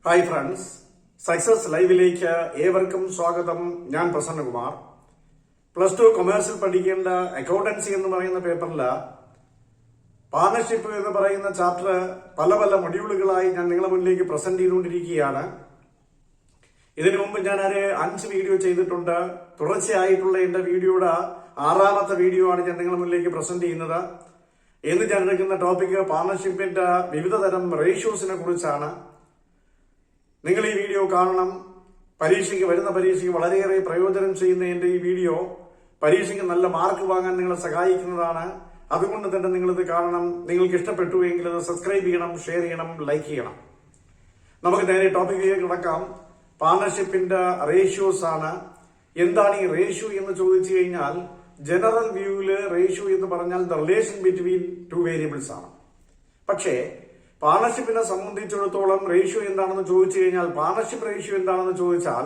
Hi friends, success ലൈവിലേക്ക് ഏവർക്കും സ്വാഗതം. ഞാൻ പ്രസന്നകുമാർ. +2 കൊമേഴ്സിൽ പഠിക്കേണ്ട അക്കൗണ്ടൻസി എന്ന് പറയുന്ന പേപ്പറിൽ പാർട്ണർഷിപ്പ് എന്ന് പറയുന്ന ചാപ്റ്റർ പല പല മൊഡ്യൂളുകളായി ഞാൻ നിങ്ങളുടെ മുന്നിലേക്ക് പ്രസന്റ് ചെയ്തുകൊണ്ടിരിക്കുകയാണ്. ഇതിനു മുമ്പ് ഞാൻ 5 വീഡിയോ ചെയ്തിട്ടുണ്ട്. തുടർച്ചയായിട്ടുള്ള എന്റെ വീഡിയോയുടെ 6ാമത്തെ വീഡിയോ ആണ് ഞാൻ നിങ്ങളുടെ മുന്നിലേക്ക് പ്രസന്റ് ചെയ്യുന്നത്. ഇന്ന് ഞാൻ എടുക്കുന്ന ടോപ്പിക് പാർട്ണർഷിപ്പിന്റെ വിവിധ തരം റേഷ്യോസിനെ കുറിച്ചാണ്. നിങ്ങൾ ഈ വീഡിയോ കാണണം. വരുന്ന പരീക്ഷയ്ക്ക് വളരെയേറെ പ്രയോജനം ചെയ്യുന്ന എന്റെ ഈ വീഡിയോ പരീക്ഷയ്ക്ക് നല്ല മാർക്ക് വാങ്ങാൻ നിങ്ങളെ സഹായിക്കുന്നതാണ്. അതുകൊണ്ട് തന്നെ നിങ്ങളിത് കാണണം. നിങ്ങൾക്ക് ഇഷ്ടപ്പെട്ടു എങ്കിൽ അത് സബ്സ്ക്രൈബ് ചെയ്യണം, ഷെയർ ചെയ്യണം, ലൈക്ക് ചെയ്യണം. നമുക്ക് നേരെ ടോപ്പിക്കിലേക്ക് കിടക്കാം. പാർട്ണർഷിപ്പിന്റെ റേഷ്യോസ് ആണ്. എന്താണ് ഈ റേഷ്യോ എന്ന് ചോദിച്ചു കഴിഞ്ഞാൽ, ജനറൽ വ്യൂവില് റേഷ്യോ എന്ന് പറഞ്ഞാൽ ദ റിലേഷൻ ബിറ്റ്വീൻ 2 വേരിയബിൾസ് ആണ്. പക്ഷേ പാർട്ണർഷിപ്പിനെ സംബന്ധിച്ചിടത്തോളം റേഷ്യോ എന്താണെന്ന് ചോദിച്ചു കഴിഞ്ഞാൽ, പാർട്ണർഷിപ്പ് റേഷ്യോ എന്താണെന്ന് ചോദിച്ചാൽ,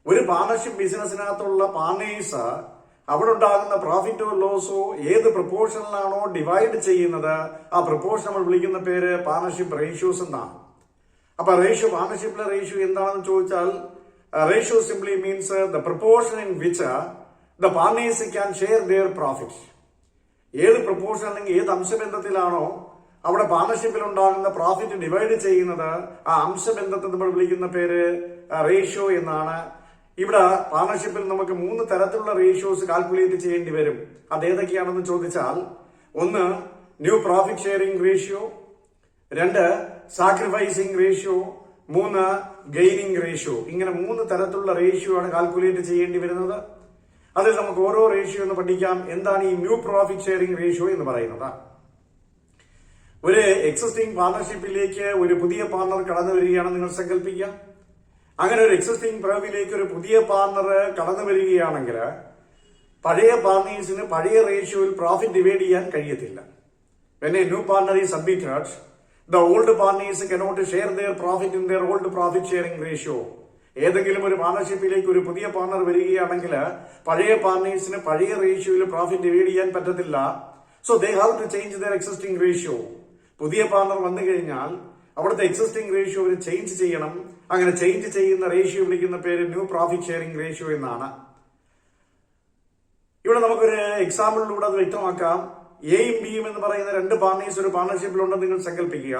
ഒരു പാർട്ണർഷിപ്പ് ബിസിനസിനകത്തുള്ള പാർട്ണേഴ്സ് അവിടെ ഉണ്ടാകുന്ന പ്രോഫിറ്റോ ലോസോ ഏത് പ്രൊപ്പോർഷനിലാണോ ഡിവൈഡ് ചെയ്യുന്നത്, ആ പ്രൊപ്പോർഷൻ നമ്മൾ വിളിക്കുന്ന പേര് പാർട്ണർഷിപ്പ് റേഷ്യോസ് എന്നാണ്. അപ്പൊ പാർട്ണർഷിപ്പിലെ റേഷ്യോ എന്താണെന്ന് ചോദിച്ചാൽ, ratio simply means the proportion in which the partners can share there profit. ഏത് പ്രൊപ്പോർഷൻ അല്ലെങ്കിൽ ഏത് അംശബന്ധത്തിലാണോ അവിടെ പാർട്ണർഷിപ്പിൽ ഉണ്ടാകുന്ന പ്രോഫിറ്റ് ഡിവൈഡ് ചെയ്യുന്നത്, ആ അംശബന്ധത്തെ നമ്മൾ വിളിക്കുന്ന പേര് റേഷ്യോ എന്നാണ്. ഇവിടെ പാർട്ണർഷിപ്പിൽ നമുക്ക് 3 തരത്തിലുള്ള റേഷ്യോസ് കാൽക്കുലേറ്റ് ചെയ്യേണ്ടി വരും. അതേതൊക്കെയാണെന്ന് ചോദിച്ചാൽ, 1 new profit sharing ratio, 2 sacrificing ratio, 3 gaining ratio. ഇങ്ങനെ 3 തരത്തിലുള്ള റേഷ്യോ ആണ് കാൽക്കുലേറ്റ് ചെയ്യേണ്ടി വരുന്നത്. അതിൽ നമുക്ക് ഓരോ റേഷ്യോ എന്ന് പഠിക്കാം. എന്താണ് ഈ ന്യൂ പ്രോഫിറ്റ് ഷെയറിംഗ് റേഷ്യോ എന്ന് പറയുന്നത്? ഒരു എക്സിസ്റ്റിംഗ് പാർട്ണർഷിപ്പിലേക്ക് ഒരു പുതിയ പാർട്ണർ കടന്നു വരികയാണെന്ന് നിങ്ങൾ സങ്കല്പിക്കുക. അങ്ങനെ ഒരു എക്സിസ്റ്റിംഗ് ഫേമിലേക്ക് ഒരു പുതിയ പാർട്ണർ കടന്നു വരികയാണെങ്കിൽ പഴയ പാർട്ണേഴ്സിന് പഴയ റേഷ്യോയിൽ പ്രോഫിറ്റ് ഡിവൈഡ് ചെയ്യാൻ കഴിയത്തില്ല. When a new partner is admitted, the old partners cannot share their profit in their old profit sharing ratio. ഏതെങ്കിലും ഒരു പാർട്ണർഷിപ്പിലേക്ക് ഒരു പുതിയ പാർട്ണർ വരികയാണെങ്കിൽ പഴയ പാർട്ണേഴ്സിന് പഴയ റേഷ്യോയിൽ പ്രോഫിറ്റ് ഡിവൈഡ് ചെയ്യാൻ പറ്റത്തില്ല. So they have to change their existing ratio. പുതിയ പാർട്ണർ വന്നു കഴിഞ്ഞാൽ അവിടുത്തെ എക്സിസ്റ്റിംഗ് റേഷ്യോ അവർ ചേഞ്ച് ചെയ്യണം. അങ്ങനെ ചേഞ്ച് ചെയ്യുന്ന റേഷ്യോ വിളിക്കുന്ന പേര് ന്യൂ പ്രോഫിറ്റ് ഷെയറിംഗ് റേഷ്യോ എന്നാണ്. ഇവിടെ നമുക്കൊരു എക്സാമ്പിളിലൂടെ അത് വ്യക്തമാക്കാം. എയും ബിയും എന്ന് പറയുന്ന 2 പാർട്ണേഴ്സ് ഒരു പാർട്ണർഷിപ്പിലുണ്ടെന്ന് നിങ്ങൾ സങ്കല്പിക്കുക.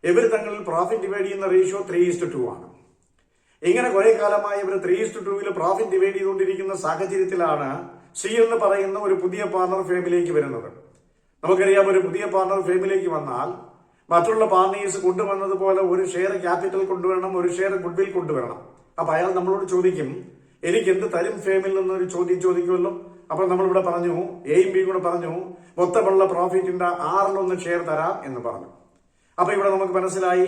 ഇവർ തങ്ങളിൽ പ്രോഫിറ്റ് ഡിവൈഡ് ചെയ്യുന്ന റേഷ്യോ 3:2 ആണ്. ഇങ്ങനെ കുറെ കാലമായി ഇവർ 3:2 പ്രോഫിറ്റ് ഡിവൈഡ് ചെയ്തുകൊണ്ടിരിക്കുന്ന സാഹചര്യത്തിലാണ് സി എന്ന് പറയുന്ന ഒരു പുതിയ പാർട്ണർ ഫേമിലേക്ക് വരുന്നത്. നമുക്കറിയാം, ഒരു പുതിയ പാർട്ണർ ഫേമിലേക്ക് വന്നാൽ മറ്റുള്ള പാർട്ണേഴ്സ് കൊണ്ടുവന്നതുപോലെ ഒരു ഷെയർ ക്യാപിറ്റൽ കൊണ്ടുവരണം, ഒരു ഷെയർ ഗുഡ്വിൽ കൊണ്ടുവരണം. അപ്പൊ അയാൾ നമ്മളോട് ചോദിക്കും, എനിക്ക് എന്ത് തരും ഫേമിൽ നിന്നൊരു ചോദ്യം ചോദിക്കുമല്ലോ. അപ്പൊ നമ്മളിവിടെ പറഞ്ഞു, എയും ബിയും കൂടെ പറഞ്ഞു, മൊത്തമുള്ള പ്രോഫിറ്റിന്റെ 6-1 ഷെയർ തരാം എന്ന് പറഞ്ഞു. അപ്പൊ ഇവിടെ നമുക്ക് മനസ്സിലായി,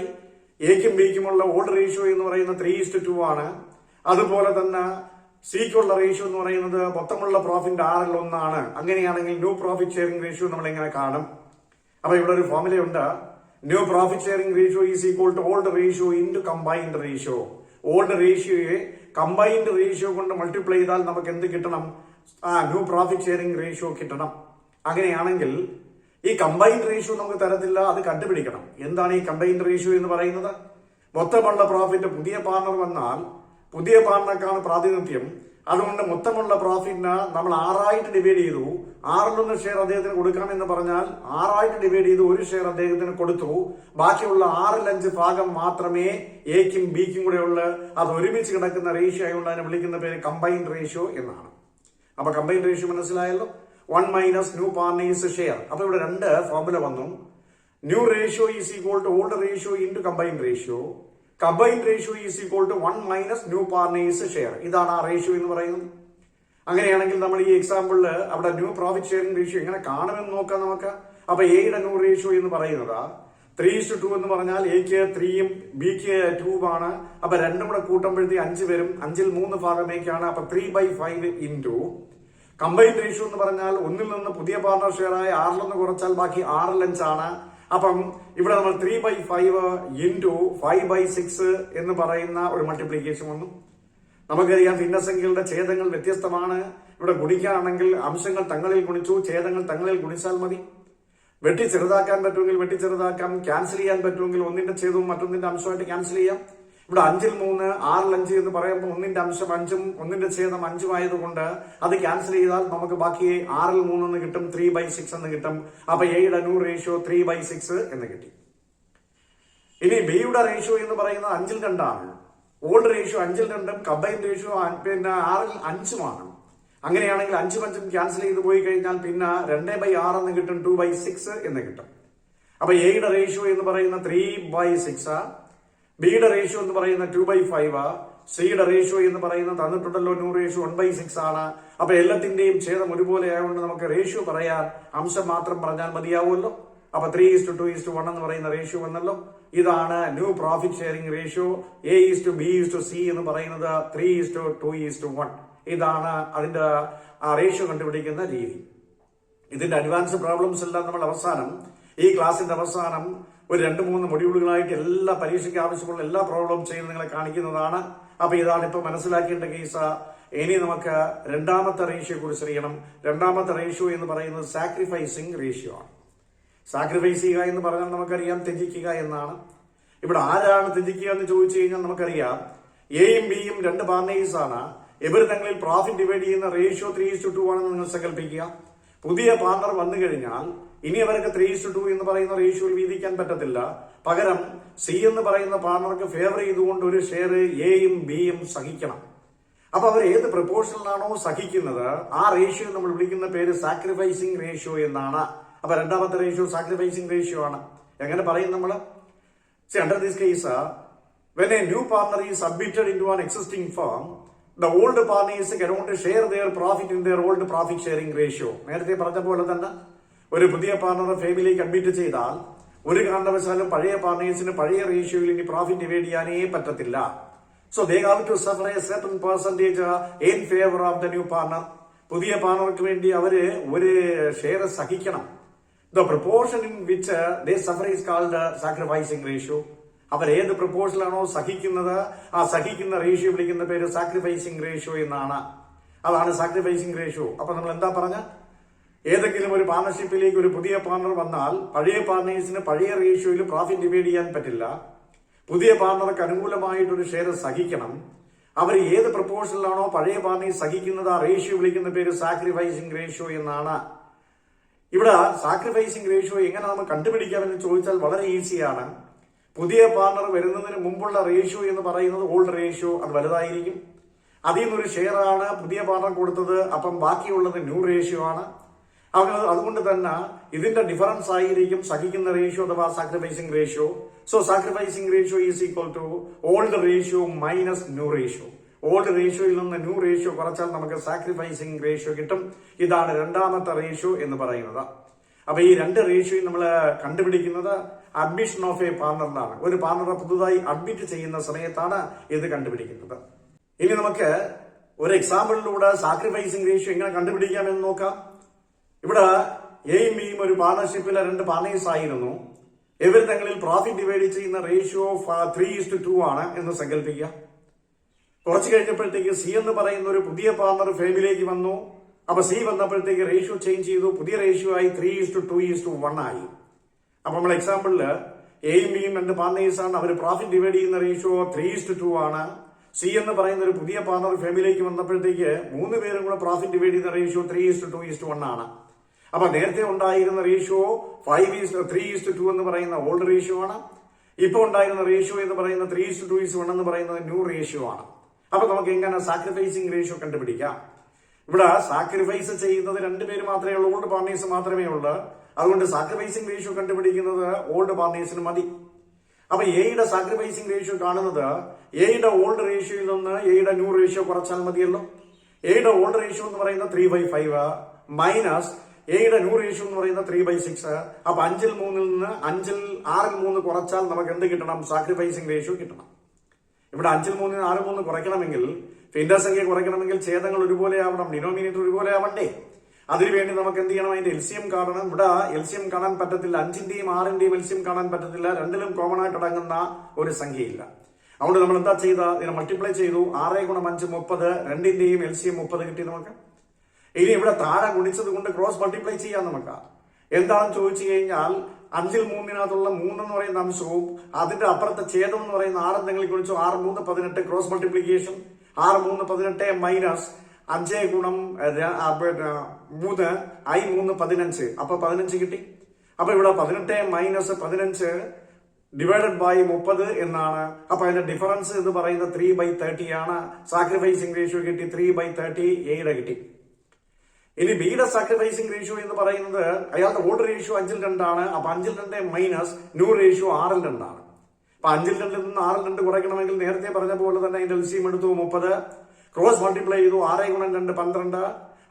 എക്കും ബിക്കുമുള്ള ഓൾഡ് റേഷ്യോ എന്ന് പറയുന്നത് 3:2 ആണ്. അതുപോലെ തന്നെ സിക്കുള്ള റേഷ്യോ എന്ന് പറയുന്നത് മൊത്തമുള്ള പ്രോഫിറ്റ് 6-1 ആണ്. അങ്ങനെയാണെങ്കിൽ ന്യൂ പ്രോഫിറ്റ് ഷെയറിംഗ് റേഷ്യോ നമ്മൾ എങ്ങനെ കാണും? അപ്പൊ ഇവിടെ ഒരു ഫോർമുലയുണ്ട്. New profit sharing ratio is equal to old ratio into combined ratio. Old റേഷ്യോയെ കമ്പൈൻഡ് റേഷ്യോ കൊണ്ട് മൾട്ടിപ്ലൈ ചെയ്താൽ നമുക്ക് എന്ത് കിട്ടണം? ന്യൂ പ്രോഫിറ്റ് ഷെയറിംഗ് റേഷ്യോ കിട്ടണം. അങ്ങനെയാണെങ്കിൽ ഈ കമ്പൈൻഡ് റേഷ്യോ നമുക്ക് തരത്തില്ല, അത് കണ്ടുപിടിക്കണം. എന്താണ് ഈ കമ്പൈൻഡ് റേഷ്യോ എന്ന് പറയുന്നത്? മൊത്തമുള്ള പ്രോഫിറ്റ് പുതിയ പാർട്ണർ വന്നാൽ പുതിയ പാർട്ണർക്കാണ് പ്രാതിനിധ്യം. അതുകൊണ്ട് മൊത്തമുള്ള പ്രോഫിറ്റിന് നമ്മൾ 6 ഡിവൈഡ് ചെയ്തു. 6-1 ഷെയർ അദ്ദേഹത്തിന് കൊടുക്കാമെന്ന് പറഞ്ഞാൽ 6 ഡിവൈഡ് ചെയ്ത് 1 ഷെയർ അദ്ദേഹത്തിന് കൊടുത്തു. ബാക്കിയുള്ള 6-5 ഭാഗം മാത്രമേ എക്കും ബിക്കും കൂടെ ഉള്ളു. അത് ഒരുമിച്ച് കിടക്കുന്ന റേഷ്യോ ആയതുകൊണ്ട് അതിനെ വിളിക്കുന്ന പേര് കമ്പൈൻഡ് റേഷ്യോ എന്നാണ്. അപ്പൊ കമ്പൈൻഡ് റേഷ്യോ മനസ്സിലായല്ലോ. 1 മൈനസ് ന്യൂ പാർട്ണേഴ്സ് ഷെയർ. അപ്പൊ ഇവിടെ 2 ഫോർമുല വന്നു. New ratio is equal to old ratio into combined ratio. Combined ratio is equal to 1 minus new partners share. ഇതാണ് ആ റേഷ്യോ എന്ന് പറയുന്നത്. അങ്ങനെയാണെങ്കിൽ നമ്മൾ ഈ എക്സാമ്പിളിൽ അവിടെ ന്യൂ പ്രോഫിറ്റ് ഷെയറിംഗ് റേഷ്യോ എങ്ങനെ കാണുമെന്ന് നോക്കാം നമുക്ക്. അപ്പൊ എയുടെ ന്യൂ റേഷ്യോ എന്ന് പറയുന്നത് 3:2 എന്ന് പറഞ്ഞാൽ എക്ക് 3ഉം ബിക്ക് 2ഉം ആണ്. അപ്പൊ 2 കൂടെ കൂട്ടുമ്പോഴത്തേക്ക് 5 വരും. 5ൽ 3 ഭാഗം എക്കാണ്. അപ്പൊ 3/5 ഇൻറ്റു കമ്പൈൻഡ് റേഷ്യോ എന്ന് പറഞ്ഞാൽ 1ൽ നിന്ന് പുതിയ പാർട്ണർ ഷെയർ ആയ 6-1 കുറച്ചാൽ ബാക്കി 6-5 ആണ്. അപ്പം ഇവിടെ നമ്മൾ 3/5 ഇൻറ്റു 5/6 എന്ന് പറയുന്ന ഒരു മൾട്ടിപ്ലിക്കേഷൻ വന്നു. നമുക്കറിയാം, ഭിന്നസംഖ്യകളുടെ ഛേദങ്ങൾ വ്യത്യസ്തമാണ്. ഇവിടെ ഗുണിക്കാണെങ്കിൽ അംശങ്ങൾ തങ്ങളിൽ ഗുണിച്ചു, ഛേദങ്ങൾ തങ്ങളിൽ ഗുണിച്ചാൽ മതി. വെട്ടി ചെറുതാക്കാൻ പറ്റുമെങ്കിൽ വെട്ടി ചെറുതാക്കാം, ക്യാൻസൽ ചെയ്യാൻ പറ്റുമെങ്കിൽ ഒന്നിന്റെ ഛേദവും മറ്റൊന്നിന്റെ അംശമായിട്ട് ക്യാൻസൽ ചെയ്യാം. ഇവിടെ 5ൽ 3 6ൽ 5 എന്ന് പറയുമ്പോൾ ഒന്നിന്റെ അംശം 5ഉം ഒന്നിന്റെ ഛേദം 5ഉം ആയതുകൊണ്ട് അത് ക്യാൻസൽ ചെയ്താൽ നമുക്ക് ബാക്കി 6ൽ 3 എന്ന് കിട്ടും, 3/6 എന്ന് കിട്ടും. അപ്പൊ എയുടെ ന്യൂ റേഷ്യോ 3/6 എന്ന് കിട്ടി. ഇനി ബിയുടെ റേഷ്യോ എന്ന് പറയുന്നത് 5ൽ 2 ആണ്. ഓൾഡ് റേഷ്യോ 5ൽ 2ഉം കമ്പൈൻഡ് റേഷ്യോ 6ൽ 5ഉമാണ്. അങ്ങനെയാണെങ്കിൽ 5ഉം 5ഉം ക്യാൻസൽ ചെയ്ത് പോയി കഴിഞ്ഞാൽ പിന്നെ 2/6 എന്ന് കിട്ടും, 2/6 എന്ന് കിട്ടും. അപ്പൊ എയുടെ റേഷ്യോ എന്ന് പറയുന്ന 3/6, ബിയുടെ റേഷ്യോ എന്ന് പറയുന്ന 2/5, സിയുടെ റേഷ്യോ എന്ന് പറയുന്നത് തന്നിട്ടുണ്ടല്ലോ ന്യൂ റേഷ്യോ 1/6 ആണ്. അപ്പൊ എല്ലാത്തിന്റെയും ഛേദം ഒരുപോലെ ആയതുകൊണ്ട് നമുക്ക് റേഷ്യോ പറയാൻ അംശം മാത്രം പറഞ്ഞാൽ മതിയാവുമല്ലോ. അപ്പൊ 3:2:1 എന്ന് പറയുന്ന റേഷ്യോ വന്നല്ലോ. ഇതാണ് new profit sharing ratio. A:B:C എന്ന് പറയുന്നത് 3:2:1. ഇതാണ് അതിന്റെ റേഷ്യോ കണ്ടുപിടിക്കുന്ന രീതി. ഇതിന്റെ അഡ്വാൻസ് പ്രോബ്ലംസ് എല്ലാം നമ്മൾ അവസാനം ഈ ക്ലാസിന്റെ അവസാനം ഒരു 2-3 മൊഡ്യൂളുകളായിട്ട് എല്ലാ പരീക്ഷയ്ക്ക് ആവശ്യമുള്ള എല്ലാ പ്രോബ്ലം ചെയ്ത് നിങ്ങളെ കാണിക്കുന്നതാണ്. അപ്പൊ ഇതാണ് ഇപ്പൊ മനസ്സിലാക്കേണ്ട കേസ്. ഇനി നമുക്ക് രണ്ടാമത്തെ റേഷ്യോ കുറിച്ച് അറിയണം. രണ്ടാമത്തെ റേഷ്യോ എന്ന് പറയുന്നത് സാക്രിഫൈസിങ് റേഷ്യോ ആണ്. സാക്രിഫൈസ് ചെയ്യുക എന്ന് പറഞ്ഞാൽ നമുക്കറിയാം ത്യജിക്കുക എന്നാണ്. ഇവിടെ ആരാണ് ത്യജിക്കുക എന്ന് ചോദിച്ചു കഴിഞ്ഞാൽ നമുക്കറിയാം എയും ബിയും 2 പാർട്ട്നേഴ്സ് ആണ്. ഇവർ തങ്ങളിൽ പ്രോഫിറ്റ് ഡിവൈഡ് ചെയ്യുന്ന റേഷ്യോ 3:2 ആണെന്ന് നിങ്ങൾ സങ്കല്പിക്കുക. പുതിയ പാർട്ണർ വന്നു കഴിഞ്ഞാൽ ഇനി അവർക്ക് 3:2 എന്ന് പറയുന്ന റേഷ്യോയിൽ വീതിക്കാൻ പറ്റത്തില്ല. പകരം സി എന്ന് പറയുന്ന പാർട്ണർക്ക് ഫേവർ ചെയ്തുകൊണ്ട് ഒരു ഷെയർ എയും ബിയും സഹിക്കണം. അപ്പൊ അവർ ഏത് പ്രപ്പോർഷനിലാണോ സഹിക്കുന്നത് ആ റേഷ്യോ നമ്മൾ വിളിക്കുന്ന പേര് സാക്രിഫൈസിങ് റേഷ്യോ എന്നാണ്. അപ്പൊ രണ്ടാമത്തെ റേഷ്യോ സാക്രിഫൈസിങ് റേഷ്യോ ആണ്. എങ്ങനെ പറയും നമ്മള്? Under this case, when a new partner is admitted into an existing firm, the old partners cannot share their profit in their old profit sharing ratio. നേരത്തെ പറഞ്ഞ പോലെ തന്നെ ഒരു പുതിയ പാർട്ണറെ ഫേമിലേക്ക് അഡ്മിറ്റ് ചെയ്താൽ ഒരു കാരണവശാലും പഴയ പാർട്ണേഴ്സിന് പഴയ റേഷ്യോയിൽ ഇനി പ്രോഫിറ്റ് ഡിവൈഡ് ചെയ്യാനേ പറ്റത്തില്ല. So they have to suffer a certain percentage in favour of the new partner. പുതിയ പാർട്ണർക്ക് വേണ്ടി അവര് ഒരു ഷെയർ സഹിക്കണം. The proportion in which they suffer is called sacrificing ratio. അവർ ഏത് പ്രപ്പോർഷനിലാണോ സഹിക്കുന്നത് ആ സഹിക്കുന്ന റേഷ്യോ വിളിക്കുന്ന പേര് സാക്രിഫൈസിങ് റേഷ്യോ എന്നാണ്. അതാണ് സാക്രിഫൈസിങ് റേഷ്യോ. അപ്പൊ നമ്മൾ എന്താ പറഞ്ഞ, ഏതെങ്കിലും ഒരു പാർട്ണർഷിപ്പിലേക്ക് ഒരു പുതിയ പാർട്ണർ വന്നാൽ പഴയ പാർട്ണേഴ്സിന് പഴയ റേഷ്യോയിൽ പ്രോഫിറ്റ് ഡിവൈഡ് ചെയ്യാൻ പറ്റില്ല. പുതിയ പാർട്ണർക്ക് അനുകൂലമായിട്ടൊരു ഷെയർ സഹിക്കണം. അവർ ഏത് പ്രപ്പോർഷനിലാണോ പഴയ പാർട്ണേഴ്സ് സഹിക്കുന്നത് ആ റേഷ്യോ വിളിക്കുന്ന പേര് സാക്രിഫൈസിങ് റേഷ്യോ എന്നാണ്. ഇവിടെ സാക്രിഫൈസിങ് റേഷ്യോ എങ്ങനെ നമുക്ക് കണ്ടുപിടിക്കാമെന്ന് ചോദിച്ചാൽ വളരെ ഈസിയാണ്. പുതിയ പാർട്ണർ വരുന്നതിന് മുമ്പുള്ള റേഷ്യോ എന്ന് പറയുന്നത് ഓൾഡ് റേഷ്യോ, അത് വലുതായിരിക്കും. അതിൽ നിന്നൊരു ഷെയർ ആണ് പുതിയ പാർട്ണർ കൊടുത്തത്, അപ്പം ബാക്കിയുള്ളത് ന്യൂ റേഷ്യോ ആണ്. അതുകൊണ്ട് തന്നെ ഇതിന്റെ ഡിഫറൻസ് ആയിരിക്കും സഹിക്കുന്ന റേഷ്യോ അഥവാ sacrificing ratio. So sacrificing ratio is equal to old ratio minus new ratio. Old റേഷ്യോയിൽ നിന്ന് ന്യൂ റേഷ്യോ കുറച്ചാൽ നമുക്ക് സാക്രിഫൈസിങ് റേഷ്യോ കിട്ടും. ഇതാണ് രണ്ടാമത്തെ റേഷ്യോ എന്ന് പറയുന്നത്. അപ്പൊ ഈ 2 റേഷ്യോയും നമ്മൾ കണ്ടുപിടിക്കുന്നത് അഡ്മിഷൻ ഓഫ് എ പാർട്ണറിലാണ്. ഒരു പാർട്ണറെ പുതുതായി അഡ്മിറ്റ് ചെയ്യുന്ന സമയത്താണ് ഇത് കണ്ടുപിടിക്കുന്നത്. ഇനി നമുക്ക് ഒരു എക്സാമ്പിളിലൂടെ സാക്രിഫൈസിങ് റേഷ്യോ എങ്ങനെ കണ്ടുപിടിക്കാമെന്ന് നോക്കാം. ഇവിടെ എയും ബിയും ഒരു പാർട്ണർഷിപ്പിലെ 2 പാർട്ണേഴ്സ് ആയിരുന്നു. ഇവർ തങ്ങളിൽ പ്രോഫിറ്റ് ഡിവൈഡ് ചെയ്യുന്ന റേഷ്യോ 3:2 ആണ് എന്ന് സങ്കല്പിക്കുക. കുറച്ച് കഴിഞ്ഞപ്പോഴത്തേക്ക് സി എന്ന് പറയുന്ന ഒരു പുതിയ പാർട്ണർ ഫേമിലേക്ക് വന്നു. അപ്പൊ സി വന്നപ്പോഴത്തേക്ക് റേഷ്യോ ചേഞ്ച് ചെയ്തു, പുതിയ റേഷ്യോ ആയി 3:2:1 ആയി. അപ്പൊ നമ്മൾ എക്സാമ്പിളില് എയും ബിയും 2 പാർട്ണേഴ്സ് ആണ്. അവർ പ്രോഫിറ്റ് ഡിവൈഡ് ചെയ്യുന്ന റേഷ്യോ 3:2 ആണ്. സി എന്ന് പറയുന്ന ഒരു പുതിയ പാർട്ണർ ഫേമിലേക്ക് വന്നപ്പോഴത്തേക്ക് 3 പേരും കൂടെ പ്രോഫിറ്റ് ഡിവൈഡ് ചെയ്യുന്ന റേഷ്യോ 3:2:1 ആണ്. അപ്പൊ നേരത്തെ ഉണ്ടായിരുന്ന റേഷ്യോ 3:2 എന്ന് പറയുന്ന ഓൾഡ് റേഷ്യോ ആണ്. ഇപ്പൊ ഉണ്ടായിരുന്ന റേഷ്യോ എന്ന് പറയുന്ന 3:2:1 എന്ന് പറയുന്നത് ന്യൂ റേഷ്യോ ആണ്. അപ്പൊ നമുക്ക് എങ്ങനെ സാക്രിഫൈസിങ് റേഷ്യോ കണ്ടുപിടിക്കാം? ഇവിടെ സാക്രിഫൈസ് ചെയ്യുന്നത് 2 പേര് മാത്രമേ ഉള്ളൂ, ഓൾഡ് പാർട്ണേഴ്സ് മാത്രമേ ഉള്ളൂ. അതുകൊണ്ട് സാക്രിഫൈസിങ് റേഷ്യോ കണ്ടുപിടിക്കുന്നത് ഓൾഡ് പാർട്ണേഴ്സിന് മതി. അപ്പൊ എയുടെ സാക്രിഫൈസിങ് റേഷ്യോ കാണുന്നത് എയുടെ ഓൾഡ് റേഷ്യോയിൽ നിന്ന് എയുടെ ന്യൂ റേഷ്യോ കുറച്ചാൽ മതിയല്ലോ. എയുടെ ഓൾഡ് റേഷ്യോ എന്ന് പറയുന്നത് 3/5 മൈനസ് എയുടെ ന്യൂ റേഷ്യോ എന്ന് പറയുന്നത് 3/6. അപ്പൊ 5ൽ 3 നിന്ന് 6ൽ 3 കുറച്ചാൽ നമുക്ക് എന്ത് കിട്ടണം? സാക്രിഫൈസിങ് റേഷ്യോ കിട്ടണം. ഇവിടെ 5ൽ 3 6ൽ 3 കുറയ്ക്കണമെങ്കിൽ, ഭിന്നസംഖ്യ കുറയ്ക്കണമെങ്കിൽ ഛേദങ്ങൾ ഒരുപോലെ ആവണം, ഡിനോമിനേറ്റർ ഒരുപോലെ ആവണ്ടേ? അതിനുവേണ്ടി നമുക്ക് എന്ത് ചെയ്യണം? അതിന്റെ എൽസിയം കാണണം. ഇവിടെ എൽസിയം കാണാൻ പറ്റത്തില്ല. 5ന്റെയും 6ന്റെയും എൽസിയം കാണാൻ പറ്റത്തില്ല. രണ്ടിലും കോമൺ ആയിട്ട് അടങ്ങുന്ന ഒരു സംഖ്യയില്ല. അതുകൊണ്ട് നമ്മൾ എന്താ ചെയ്ത? ഇതിനെ മൾട്ടിപ്ലൈ ചെയ്തു. 6 × 5 30. രണ്ടിന്റെയും എൽസിയം 30 കിട്ടി നമുക്ക്. ഇനി ഇവിടെ താഴെ ഗുണിച്ചത് കൊണ്ട് ക്രോസ് മൾട്ടിപ്ലൈ ചെയ്യാം നമുക്ക്. എന്താണെന്ന് ചോദിച്ചു കഴിഞ്ഞാൽ 5-3 3 എന്ന് പറയുന്ന അംശവും അതിന്റെ അപ്പുറത്തെ ഛേദം എന്ന് പറയുന്ന 6 നിങ്ങൾ കുറിച്ചു 6 3 18 ക്രോസ് മൾട്ടിപ്ലിക്കേഷൻ 6 3 18 മൈനസ് 5 ഗുണം 3 I 3 15 അപ്പൊ 15 കിട്ടി. അപ്പൊ ഇവിടെ 18 മൈനസ് 15 ഡിവൈഡഡ് ബൈ 30 എന്നാണ്. അപ്പൊ അതിന്റെ ഡിഫറൻസ് എന്ന് പറയുന്നത് 3/30 ആണ്. സാക്രിഫൈസിംഗ് റേഷ്യോ കിട്ടി 3/30 എയുടെ കിട്ടി. ഇനി ബിയുടെ സാക്രിഫൈസിംഗ് റേഷ്യോ എന്ന് പറയുന്നത് അയാളുടെ ഓൾഡ് റേഷ്യോ 5-2 ആണ്. അപ്പൊ 5-2 മൈനസ് ന്യൂ റേഷ്യോ 6-2 ആണ്. അപ്പൊ 5-2 നിന്ന് 6-2 കുറയ്ക്കണമെങ്കിൽ നേരത്തെ പറഞ്ഞ പോലെ തന്നെ അതിന്റെ എൽസിയം എടുത്തു 30, ക്രോസ് മൾട്ടിപ്ലൈ ചെയ്തു 6 ഗുണം 2 12,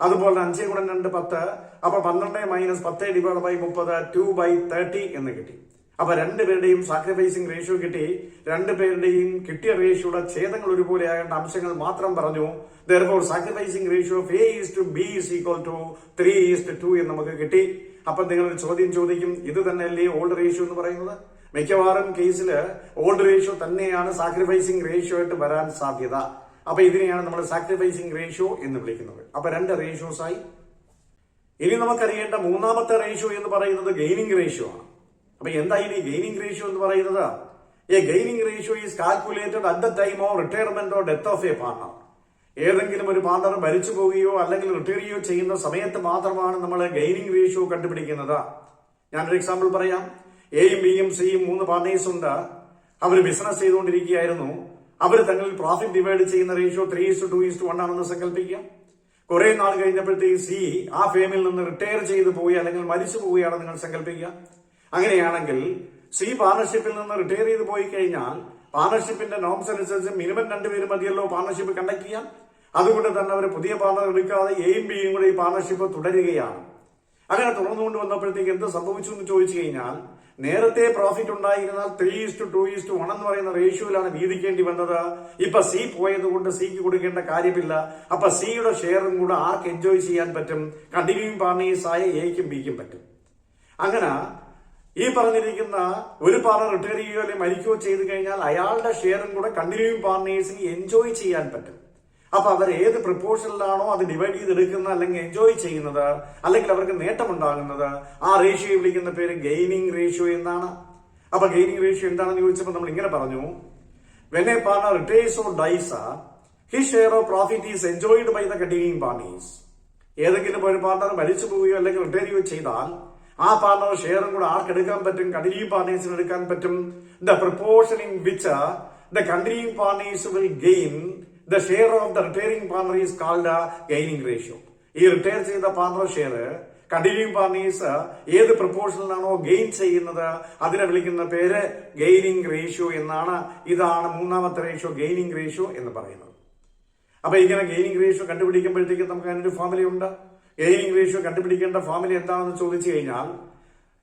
അതുപോലെ 5 ഗുണം 2 10. അപ്പൊ 12 മൈനസ് 10 ഡിവൈഡ് ബൈ 30 2/30 എന്ന് കിട്ടി. അപ്പൊ രണ്ടുപേരുടെയും സാക്രിഫൈസിംഗ് റേഷ്യോ കിട്ടി. രണ്ടുപേരുടെയും കിട്ടിയ റേഷ്യോയുടെ ഛേദങ്ങൾ ഒരുപോലെ ആകേണ്ട അംശങ്ങൾ മാത്രം പറഞ്ഞു. Therefore, sacrificing ratio of A is to B is equal to 3:2 എന്ന് നമുക്ക് കിട്ടി. അപ്പൊ നിങ്ങളൊരു ചോദ്യം ചോദിക്കും, ഇത് തന്നെയല്ലേ ഓൾഡ് റേഷ്യോ എന്ന് പറയുന്നത്? മിക്കവാറും കേസില് ഓൾഡ് റേഷ്യോ തന്നെയാണ് സാക്രിഫൈസിംഗ് റേഷ്യോ ആയിട്ട് വരാൻ സാധ്യത. അപ്പൊ ഇതിനെയാണ് നമ്മൾ സാക്രിഫൈസിംഗ് റേഷ്യോ എന്ന് വിളിക്കുന്നത്. അപ്പൊ 2 റേഷ്യോസ് ആയി. ഇനി നമുക്കറിയേണ്ട മൂന്നാമത്തെ റേഷ്യോ എന്ന് പറയുന്നത് ഗെയിനിങ് റേഷ്യോ ആണ്. അപ്പൊ എന്തായാലും ഈ ഗെയിനിങ് റേഷ്യോ എന്ന് പറയുന്നത് A gaining ratio is calculated at the time of retirement or death of A partner. ഏതെങ്കിലും ഒരു പാർട്ണർ മരിച്ചു പോവുകയോ അല്ലെങ്കിൽ റിട്ടയർ ചെയ്യുകയോ ചെയ്യുന്ന സമയത്ത് മാത്രമാണ് നമ്മൾ ഗെയിനിങ് റേഷ്യോ കണ്ടുപിടിക്കുന്നത്. ഞാനൊരു എക്സാമ്പിൾ പറയാം. എയും ബിയും സിയും 3 പാർട്ട്നേഴ്സ് ഉണ്ട്. അവർ ബിസിനസ് ചെയ്തുകൊണ്ടിരിക്കുകയായിരുന്നു. അവർ തങ്ങളിൽ പ്രോഫിറ്റ് ഡിവൈഡ് ചെയ്യുന്ന റേഷ്യോ 3:2:1 ആണെന്ന് സങ്കല്പിക്കാം. കുറെ നാൾ കഴിഞ്ഞപ്പോഴത്തേക്ക് സി ആ ഫേമിൽ നിന്ന് റിട്ടയർ ചെയ്തു പോയി അല്ലെങ്കിൽ മരിച്ചു പോവുകയാണെന്ന് നിങ്ങൾ സങ്കല്പിക്കുക. അങ്ങനെയാണെങ്കിൽ സി പാർട്ണർഷിപ്പിൽ നിന്ന് റിട്ടയർ ചെയ്ത് പോയി കഴിഞ്ഞാൽ പാർട്ണർഷിപ്പിന്റെ നോംസ് അനുസരിച്ച് മിനിമം 2 പേര് മതിയല്ലോ പാർട്ണർഷിപ്പ് കണ്ടക്ട് ചെയ്യാൻ. അതുകൊണ്ട് തന്നെ അവർ പുതിയ പാർട്ണർ എടുക്കാതെ എയും ബിയും കൂടെ ഈ പാർട്ണർഷിപ്പ് തുടരുകയാണ്. അങ്ങനെ തുടർന്നുകൊണ്ട് വന്നപ്പോഴത്തേക്ക് എന്ത് സംഭവിച്ചു എന്ന് ചോദിച്ചു കഴിഞ്ഞാൽ, നേരത്തെ പ്രോഫിറ്റ് ഉണ്ടായിരുന്നാൽ 3:2:1 എന്ന് പറയുന്ന റേഷ്യോയിലാണ് വീതിക്കേണ്ടി വന്നത്. ഇപ്പൊ സി പോയത് കൊണ്ട് സിക്ക് കൊടുക്കേണ്ട കാര്യമില്ല. അപ്പൊ സിയുടെ ഷെയറും കൂടെ ആർക്ക് എൻജോയ് ചെയ്യാൻ പറ്റും? കണ്ടിന്യൂയിങ് പാർട്ണേഴ്സ് ആയ എക്കും ബിക്കും പറ്റും. അങ്ങനെ ഈ പറഞ്ഞിരിക്കുന്ന ഒരു പാർട്ണർ റിട്ടയർ ചെയ്യുകയോ അല്ലെങ്കിൽ മരിക്കുകയോ ചെയ്തു കഴിഞ്ഞാൽ അയാളുടെ ഷെയറും കൂടെ കണ്ടിന്യൂയിങ് പാർട്ണേഴ്സിന് എൻജോയ് ചെയ്യാൻ പറ്റും. അപ്പൊ അവർ ഏത് പ്രപ്പോർഷനിലാണോ അത് ഡിവൈഡ് ചെയ്തെടുക്കുന്നത് അല്ലെങ്കിൽ എൻജോയ് ചെയ്യുന്നത് അല്ലെങ്കിൽ അവർക്ക് നേട്ടമുണ്ടാകുന്നത്, ആ റേഷ്യോയെ വിളിക്കുന്ന പേര് ഗെയിനിങ് റേഷ്യോ എന്നാണ്. അപ്പൊ ഗെയിനിങ് റേഷ്യോ എന്താണെന്ന് ചോദിച്ചപ്പോൾ നമ്മൾ ഇങ്ങനെ പറഞ്ഞു, when a partner retires or dies, his share of profit is enjoyed by the continuing partners. ഏതെങ്കിലും ഒരു പാർട്ണർ മരിച്ചു പോവുകയോ അല്ലെങ്കിൽ റിട്ടയർ ചെയ്യുകയോ ചെയ്താൽ ആ പാർട്ണർ ഷെയറും കൂടെ ആർക്ക് എടുക്കാൻ പറ്റും? കണ്ടിന്യൂയിങ് പാർട്ണേഴ്സിന് എടുക്കാൻ പറ്റും. The proportion in which the continuing partners will gain the share of the retiring partner is called a gaining ratio. ഈ റിട്ടയർ ചെയ്ത പാർട്ണർ ഷെയർ കണ്ടിന്യൂയിങ് പാർട്ണേഴ്സ് ഏത് പ്രപ്പോർഷനിലാണോ ഗെയിൻ ചെയ്യുന്നത് അതിനെ വിളിക്കുന്ന പേര് ഗെയിനിങ് റേഷ്യോ എന്നാണ്. ഇതാണ് മൂന്നാമത്തെ റേഷ്യോ, ഗെയിനിങ് റേഷ്യോ എന്ന് പറയുന്നത്. അപ്പൊ ഇങ്ങനെ ഗെയിനിങ് റേഷ്യോ കണ്ടുപിടിക്കുമ്പോഴത്തേക്ക് നമുക്ക് അതിനൊരു ഫോർമുല ഉണ്ട്. ഗെയിനിങ് റേഷ്യോ കണ്ടുപിടിക്കേണ്ട ഫോർമുല എന്താണെന്ന് ചോദിച്ചു കഴിഞ്ഞാൽ,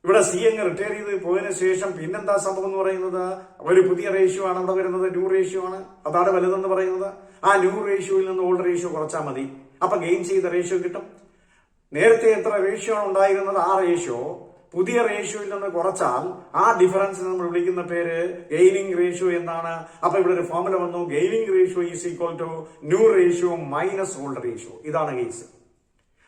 ഇവിടെ സി അങ്ങ് റിട്ടയർ ചെയ്ത് പോയതിനു ശേഷം പിന്നെന്താ സംഭവം എന്ന് പറയുന്നത്? ഒരു പുതിയ റേഷ്യോ ആണ് അവിടെ വരുന്നത്, ന്യൂ റേഷ്യോ ആണ്. അതാണ് വലുതെന്ന് പറയുന്നത്. ആ ന്യൂ റേഷ്യോയിൽ നിന്ന് ഓൾഡ് റേഷ്യോ കുറച്ചാൽ മതി. അപ്പൊ ഗെയിൻ ചെയ്ത റേഷ്യോ കിട്ടും. നേരത്തെ എത്ര റേഷ്യോ ആണ് ഉണ്ടായിരുന്നത് ആ റേഷ്യോ പുതിയ റേഷ്യോയിൽ നിന്ന് കുറച്ചാൽ ആ ഡിഫറൻസ് നമ്മൾ വിളിക്കുന്ന പേര് ഗെയിനിങ് റേഷ്യോ എന്നാണ്. അപ്പൊ ഇവിടെ ഒരു ഫോർമുല വന്നു, gaining ratio is equal to new ratio minus old ratio. ഇതാണ് കേസ്.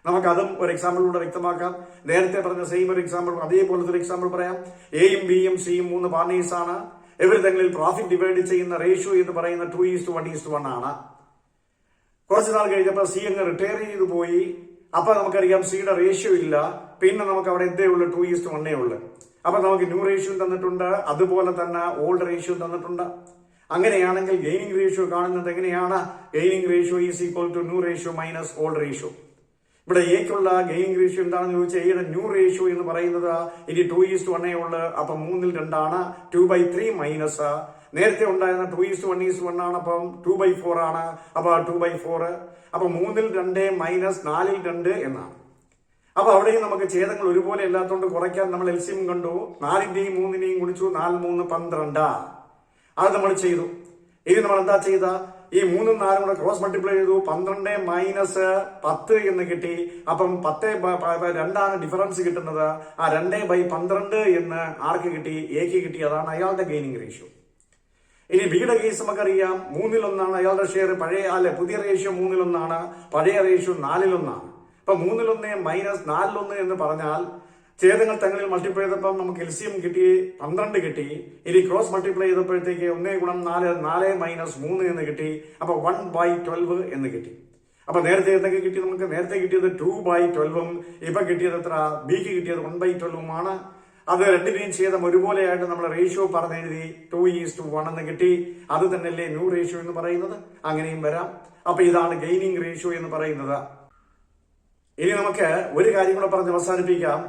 നമുക്കതും ഒരു എക്സാമ്പിളിലൂടെ വ്യക്തമാക്കാം. നേരത്തെ പറഞ്ഞ സെയിം ഒരു എക്സാമ്പിൾ, അതേപോലത്തെ ഒരു എക്സാമ്പിൾ പറയാം. എയും ബിയും സിയും 3 പാർട്ണേഴ്സ് ആണ്. ഇവർ തങ്ങളിൽ പ്രോഫിറ്റ് ഡിവൈഡ് ചെയ്യുന്ന റേഷ്യോ എന്ന് പറയുന്ന 2:1:1 ആണ്. കുറച്ചു നാൾ കഴിഞ്ഞപ്പോൾ സി അങ്ങ് റിട്ടയർ ചെയ്തു പോയി. അപ്പൊ നമുക്കറിയാം സിയുടെ റേഷ്യോ ഇല്ല. പിന്നെ നമുക്ക് അവിടെ എന്തേ ഉള്ളു? 2:1 ഉള്ളു. അപ്പൊ നമുക്ക് ന്യൂ റേഷ്യോ തന്നിട്ടുണ്ട്, അതുപോലെ തന്നെ ഓൾഡ് റേഷ്യോ തന്നിട്ടുണ്ട്. അങ്ങനെയാണെങ്കിൽ ഗെയിനിങ് റേഷ്യോ കാണുന്നത് എങ്ങനെയാണ്? Gaining ratio is equal to new ratio minus old ratio. ഇവിടെ എക്കുള്ള ഗെയിനിങ് റേഷ്യോ എന്താണെന്ന് ചോദിച്ചാൽ എയുടെ ന്യൂ റേഷ്യോ എന്ന് പറയുന്നത് ഇനി 2:1 ഉള്ളു. അപ്പൊ 3:2 ആണ്. 2/3 മൈനസ് നേരത്തെ ഉണ്ടായിരുന്ന 2:1 ആണ്. അപ്പം 2/4 ആണ്. അപ്പൊ 2/4. അപ്പൊ 3:2 മൈനസ് 4:2 എന്നാണ്. അപ്പൊ അവിടെയും നമുക്ക് ഛേദങ്ങൾ ഒരുപോലെ അല്ലാത്തതുകൊണ്ട് കുറയ്ക്കാൻ നമ്മൾ എൽസിയം കണ്ടു. 4ന്റെയും 3ന്റെയും ഗുണിച്ചു. 4 3 12. അത് നമ്മൾ ചെയ്തു. ഇനി നമ്മൾ എന്താ ചെയ്ത? ഈ 3ഉം 4ഉം കൂടെ ക്രോസ് മൾട്ടിപ്ലൈ ചെയ്തു. 12 മൈനസ് 10 എന്ന് കിട്ടി. അപ്പം 10/2 ഡിഫറൻസ് കിട്ടുന്നത്. ആ 2/12 എന്ന് ആർക്ക് കിട്ടി? എക്ക് കിട്ടി. അതാണ് അയാളുടെ ഗെയിനിങ് റേഷ്യോ. ഇനി ബിയുടെ കേസ് നമുക്കറിയാം. 3:1 അയാളുടെ ഷെയർ. പുതിയ റേഷ്യോ 3:1, പഴയ റേഷ്യോ 4:1. അപ്പൊ 3:1 മൈനസ് 4:1 എന്ന് പറഞ്ഞാൽ ഛേദങ്ങൾ തങ്ങളിൽ മൾട്ടിപ്ലൈ ചെയ്തപ്പോൾ നമുക്ക് എൽസിയം കിട്ടി 12 കിട്ടി. ഇനി ക്രോസ് മൾട്ടിപ്ലൈ ചെയ്തപ്പോഴത്തേക്ക് 1 ഗുണം 4 4 മൈനസ് 3 എന്ന് കിട്ടി. അപ്പൊ 1/12 എന്ന് കിട്ടി. അപ്പൊ നേരത്തെ എന്തൊക്കെ കിട്ടി? നമുക്ക് നേരത്തെ കിട്ടിയത് 2/12 ഇപ്പൊ കിട്ടിയത് എത്ര? ബിക്ക് കിട്ടിയത് 1/12 അത് രണ്ടിനെയും ഛേദം ഒരുപോലെയായിട്ട് നമ്മൾ റേഷ്യോ പറഞ്ഞെഴുതി 2:1 എന്ന് കിട്ടി. അത് തന്നെയല്ലേ ന്യൂ റേഷ്യോ എന്ന് പറയുന്നത്? അങ്ങനെയും വരാം. അപ്പൊ ഇതാണ് ഗെയിനിങ് റേഷ്യോ എന്ന് പറയുന്നത്. ഇനി നമുക്ക് ഒരു കാര്യം കൂടെ പറഞ്ഞ് അവസാനിപ്പിക്കാം.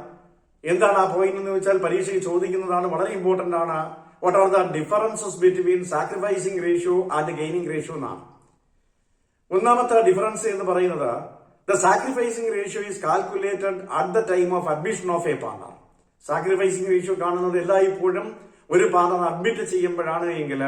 എന്താണ് ആ പോയിന്റ് എന്ന് വെച്ചാൽ പരീക്ഷയ്ക്ക് ചോദിക്കുന്നതാണ്, വളരെ ഇമ്പോർട്ടന്റ് ആണ്. What are the differences between sacrificing ratio and gaining ratio എന്നാണ്. ഒന്നാമത്തെ ഡിഫറൻസ് എന്ന് പറയുന്നത് the sacrificing ratio is calculated at the time of admission of A partner. Sacrificing ratio കാണുന്നത് എല്ലായ്പ്പോഴും ഒരു പാർട്ണർ അഡ്മിറ്റ് ചെയ്യുമ്പോഴാണ് എങ്കിൽ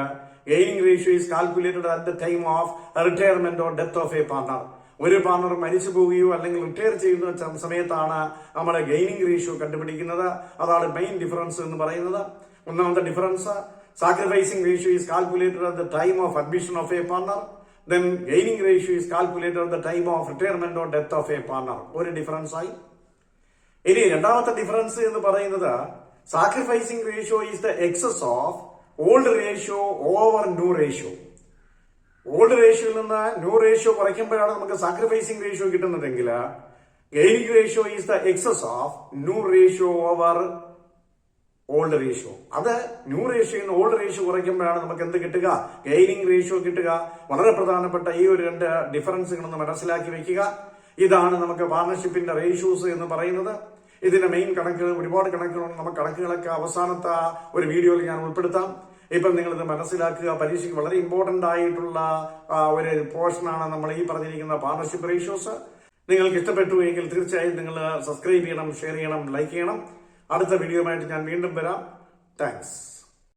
gaining ratio is calculated at the time of retirement or death of A partner. ഒരു partner മരിച്ചു പോവുകയോ അല്ലെങ്കിൽ retire ചെയ്യുന്ന സമയത്താണ് നമ്മൾ ഗെയിനിങ് റേഷ്യോ കണ്ടുപിടിക്കുന്നത്. അതാണ് മെയിൻ ഡിഫറൻസ് എന്ന് പറയുന്നത്. ഒന്നാമത്തെ difference sacrificing ratio is calculated at the time of admission of A partner. Then gaining ratio is calculated at the time of retirement or death of a partner. ഒരു difference ആയി. ഇനി രണ്ടാമത്തെ difference എന്ന് പറയുന്നത് sacrificing ratio is the excess of old ratio over new ratio. Old റേഷ്യോയിൽ നിന്ന് new ratio കുറയ്ക്കുമ്പോഴാണ് നമുക്ക് സാക്രിഫൈസിംഗ് റേഷ്യോ കിട്ടുന്നതെങ്കിൽ gaining ratio is the excess of new ratio over old ratio. അത് ന്യൂ റേഷ്യോയിൽ നിന്ന് ഓൾഡ് റേഷ്യോ കുറയ്ക്കുമ്പോഴാണ് നമുക്ക് എന്ത് കിട്ടുക? ഗെയിനിങ് റേഷ്യോ കിട്ടുക. വളരെ പ്രധാനപ്പെട്ട ഈ ഒരു രണ്ട് ഡിഫറൻസുകളൊന്ന് മനസ്സിലാക്കി വെക്കുക. ഇതാണ് നമുക്ക് പാർട്ണർഷിപ്പിന്റെ റേഷ്യോസ് എന്ന് പറയുന്നത്. ഇതിന്റെ മെയിൻ കണക്കുകൾ ഒരുപാട് കണക്കുകളുണ്ട്. നമുക്ക് കണക്കുകളൊക്കെ അവസാനത്തെ ഒരു വീഡിയോയിൽ ഞാൻ ഉൾപ്പെടുത്താം. ഇപ്പം നിങ്ങൾ ഇത് മനസ്സിലാക്കുക. പരീക്ഷയ്ക്ക് വളരെ ഇമ്പോർട്ടന്റ് ആയിട്ടുള്ള ഒരു പോർഷനാണ് നമ്മൾ ഈ പറഞ്ഞിരിക്കുന്ന പാർട്ണർഷിപ്പ് റേഷ്യോസ്. നിങ്ങൾക്ക് ഇഷ്ടപ്പെട്ടു എങ്കിൽ തീർച്ചയായും നിങ്ങൾ സബ്സ്ക്രൈബ് ചെയ്യണം, ഷെയർ ചെയ്യണം, ലൈക്ക് ചെയ്യണം. അടുത്ത വീഡിയോയുമായിട്ട് ഞാൻ വീണ്ടും വരാം. താങ്ക്സ്.